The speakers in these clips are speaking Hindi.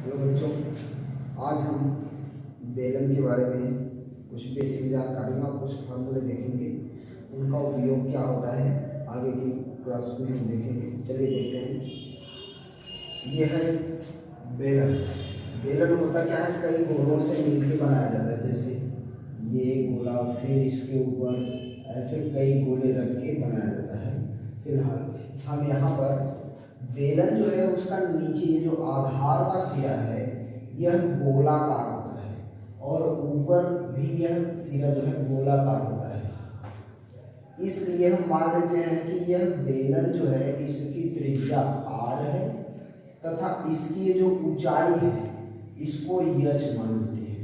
हेलो बच्चों, आज हम बेलन के बारे में कुछ बेसिक जानकारी और कुछ फार्मूले देखेंगे। उनका उपयोग क्या होता है आगे की क्लास में हम देखेंगे। चलिए देखते हैं। ये है बेलन। बेलन होता क्या है, कई गोलों से मिलकर बनाया जाता है। जैसे ये गोला, फिर इसके ऊपर ऐसे कई गोले रख के बनाया जाता है। फिलहाल हम यहाँ पर बेलन जो है उसका नीचे ये जो आधार का सिरा है यह गोलाकार होता है और ऊपर भी यह सिरा जो है गोलाकार होता है। इसलिए हम मान लेते हैं कि यह बेलन जो है इसकी त्रिज्या r है तथा इसकी ये जो ऊंचाई है इसको यच मान लेते हैं।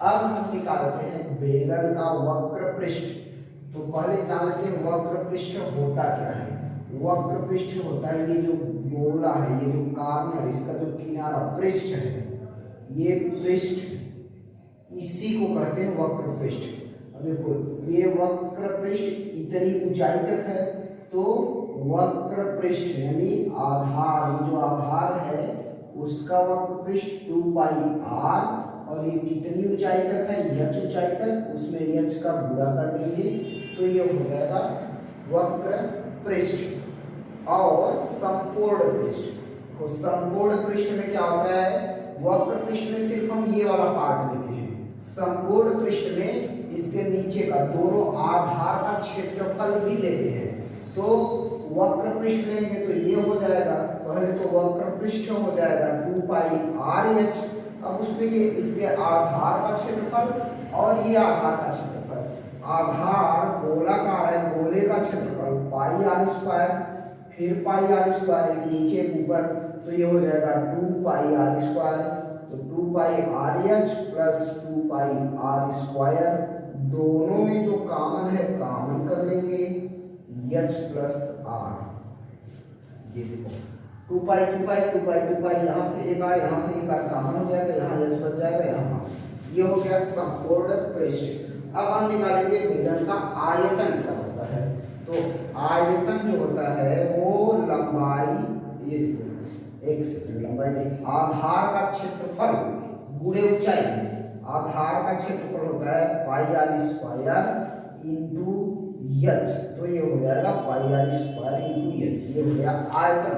अब हम निकालते हैं बेलन का वक्र पृष्ठ। तो पहले जान लेते हैं वक्र पृष्ठ होता क्या है। वक्र पृष्ठ होता है ये जो गोला है, ये जो कॉर्नर, इसका जो किनारा पृष्ठ है, ये पृष्ठ, इसी को कहते हैं वक्र पृष्ठ। अब देखो ये वक्र पृष्ठ इतनी ऊंचाई तक है, तो वक्र पृष्ठ यानी आधार, ये जो आधार है उसका वक्र पृष्ठ 2 पाई r, और ये कितनी ऊंचाई तक है, यच ऊंचाई तक, उसमें यच का गुणा कर देंगे तो ये हो जाएगा वक्र पृष्ठ। और संपूर्ण पृष्ठ, तो संपूर्ण पृष्ठ में क्या होता है, वक्र पृष्ठ में सिर्फ हम ये वाला पार्ट लेते हैं। संपूर्ण पृष्ठ में इसके नीचे का दोनों आधार का क्षेत्रफल भी लेते हैं। तो वक्र पृष्ठ लेंगे तो ये हो जाएगा, पहले तो वक्र पृष्ठ हो जाएगा 2 पाई r h। अब उसमें ये इसके आधार का क्षेत्रफल और ये आधार का क्षेत्रफल। आधार गोलाकार है, गोले का क्षेत्रफल पाई r स्क्वायर, फिर पाई r स्क्वायर, एक नीचे एक ऊपर, तो ये हो जाएगा 2 पाई r स्क्वायर। तो 2 पाई r h प्लस 2 पाई r स्क्वायर, दोनों में जो कॉमन है कॉमन कर लेंगे, h प्लस r। ये देखो 2 पाई 2 पाई 2 पाई 2 पाई, यहाँ से एक r, यहाँ से एक r कॉमन हो जाएगा, यहाँ h बच जाएगा, यहाँ ये हो गया संपूर्ण पृष्ठ। अब हम निकालेंगे बेलन का आयतन क्या होता है। तो आयतन जो होता है वो लंबाई, ये एक सेकंड, लंबाई नहीं, आधार का क्षेत्रफल गुणे ऊंचाई। आधार का क्षेत्रफल होता है पाई r स्क्वायर इंटू h, तो ये हो जाएगा पाई r स्क्वायर इंटू h, ये हो गया आयतन।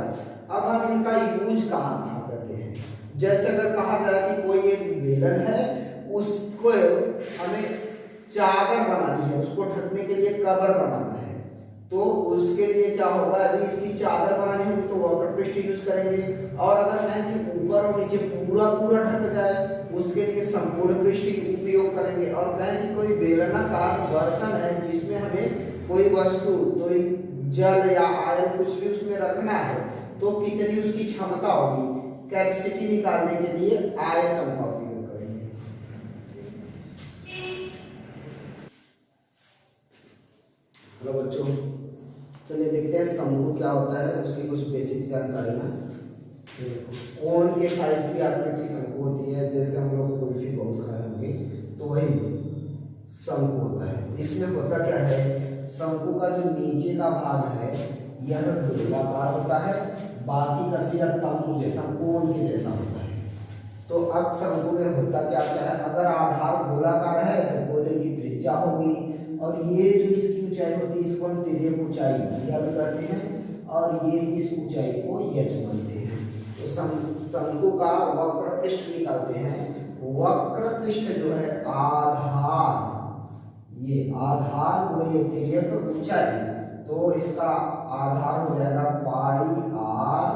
अब हम इनका यूज कहाँ करते हैं। जैसे अगर कहा जाए कि कोई एक बेलन है, उसको हमें चादर बनानी है, उसको ढकने के लिए कवर बनाना है, तो उसके लिए क्या होगा, यदि इसकी चादर बनानी होगी तो वक्र पृष्ठ यूज करेंगे। और अगर कहें कि ऊपर और नीचे पूरा पूरा ढक जाए, उसके लिए संपूर्ण पृष्ठ उपयोग करेंगे। और कहें कि कोई बेलनाकार बर्तन है जिसमें हमें कोई वस्तु, कोई जल या आयल कुछ भी उसमें रखना है, तो कितनी उसकी क्षमता होगी, कैपेसिटी निकालने के लिए आयतन का उपयोग करेंगे। हेलो बच्चों, चलिए देखते हैं शंकु क्या होता है, उसकी कुछ बेसिक जानकारियाँ। कोन के साइज की आकृति शंकु होती है, जैसे हम लोग कुल्फी बहुत खाए होंगे, तो वही शंकु होता है। इसमें होता क्या है, शंकु का जो नीचे का भाग है यह गोलाकार होता है, बाकी का सिरा तंबू जैसा, कोन के जैसा होता है। तो अब शंकु में होता क्या है, अगर आधार गोलाकार है तो गोले की त्रिज्या होगी, और ये जो इसकी ऊंचाई होती है इसको हम तिर्यक ऊंचाई यह कहते हैं, और ये इस ऊंचाई को यच मानते हैं। तो शंकु का वक्र पृष्ठ निकालते हैं। वक्र पृष्ठ जो है आधार, ये आधार वो ये तिर्यक ऊंचाई, तो इसका आधार हो जाएगा पाई r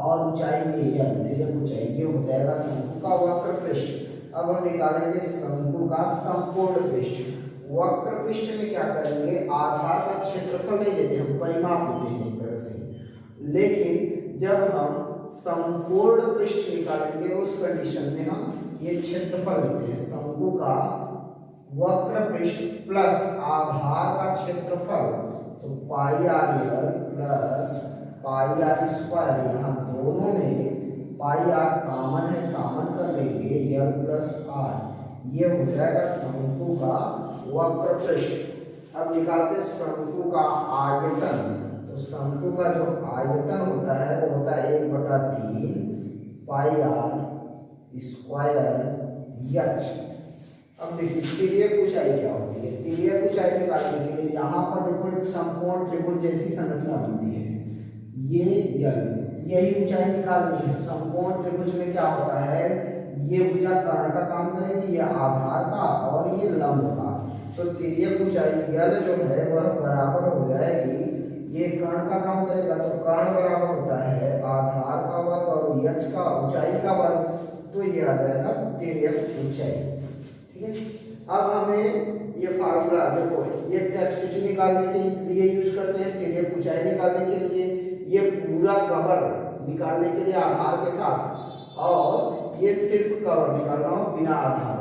और ऊंचाई ये तिर्यक ऊंचाई, ये हो जाएगा शंकु का वक्र पृष्ठ। अब हम निकालेंगे शंकु का संपूर्ण पृष्ठ। वक्र पृष्ठ में क्या करेंगे, आधार का क्षेत्रफल नहीं लेते, हम परिमाप लेते हैं एक तरह से। लेकिन जब हम संपूर्ण पृष्ठ निकालेंगे उस कंडीशन में हम ये क्षेत्रफल लेते हैं। शंकु का वक्र पृष्ठ प्लस आधार का क्षेत्रफल, तो पाई r plus pi r square, यहाँ दोनों में पाई r कॉमन है, कॉमन कर लेंगे l प्लस r, ये हो जाएगा शंकु का वक्र पृष्ठ। अब निकालते शंकु का आयतन। तो शंकु का जो आयतन होता है वो होता है 1/3 पाई r स्क्वायर एच। अब देखिए तिर्यक ऊंचाई क्या होती है। तिर्यक ऊंचाई निकालने के लिए यहाँ पर देखो एक समकोण त्रिभुज जैसी संरचना बनती है, ये यल, यही ऊंचाई निकालनी है। समकोण त्रिभुज में क्या होता है, ये भुजा कर्ण का काम करेगी, ये आधार का और ये लंब का। तो तिर्यक ऊंचाई यल जो है वह बराबर हो जाएगी, ये कर्ण का काम करेगा तो कर्ण बराबर होता है आधार का वर्ग और यच का ऊंचाई का वर्ग, तो ये आ जाएगा तिर्यक ऊंचाई। ठीक है, अब हमें ये फार्मूला देखो, ये कैपेसिटी निकालने के लिए यूज करते हैं, तिर्यक ऊंचाई निकालने के लिए, ये पूरा कवर निकालने के लिए आधार के साथ, और ये सिर्फ कवर निकाल रहा हूं बिना आधार